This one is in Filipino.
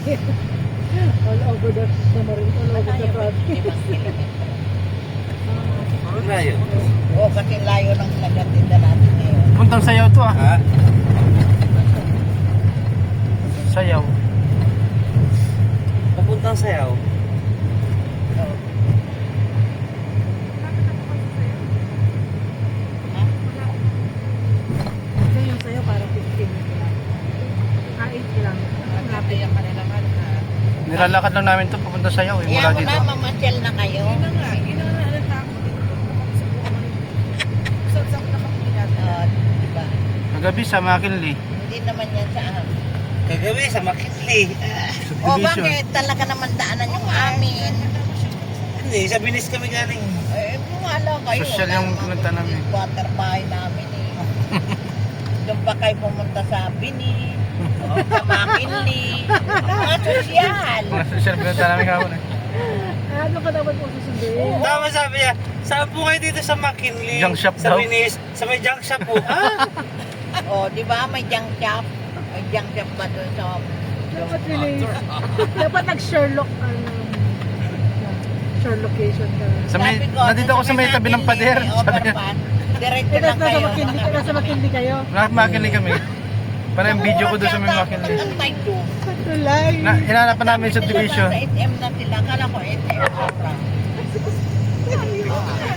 All over the Samarin, all over the province. Layo. Oo, kasi layo ng nagatinda natin ngayon. Puntang Sayaw to ah. Ha? Sayaw. Papuntang Sayaw. Oo. Ito yung sa'yo, parang 15 lang. 8 lang. Natin yung kanilaman na. Nilalakad lang namin to papunta Sayaw eh, mula Kaya mo dito. na, mamasyal na kayo. Diba? Kagabi sa Makinli. Hindi naman yan sa amin. Kagabi sa Makitli. O Subdivision. bakit talaga naman daanan yung amin? Hindi, sa Binis kami galing. Eh, pumala kayo. Social yung pinunta namin. Water bahay namin eh. Doon pa kayo pumunta sa Bini, sa Makinli, mga sosyal. Mga social pinunta namin kahapon eh. Ano ka naman po susunduin? Tama sabi niya, saan po kayo dito sa McKinley? Junk shop sa daw. Binis, sa may junk shop po. O, di ba may junk shop? May junk shop ba doon sa... Dapat release. Dapat nag-Sherlock, Sherlockation ka. Sa may, Sabi ko, nandito ako sa may tabi ng pader. Sabi niya, Diretso Eh, lang nasa kayo. Makindi, nasa Makindi kayo. Makinli kami. Para yung video ko doon sa may Makinli. Antay doon. Patulay. Hinanapan namin sa division. Sa SM na sila. Kala ko SM.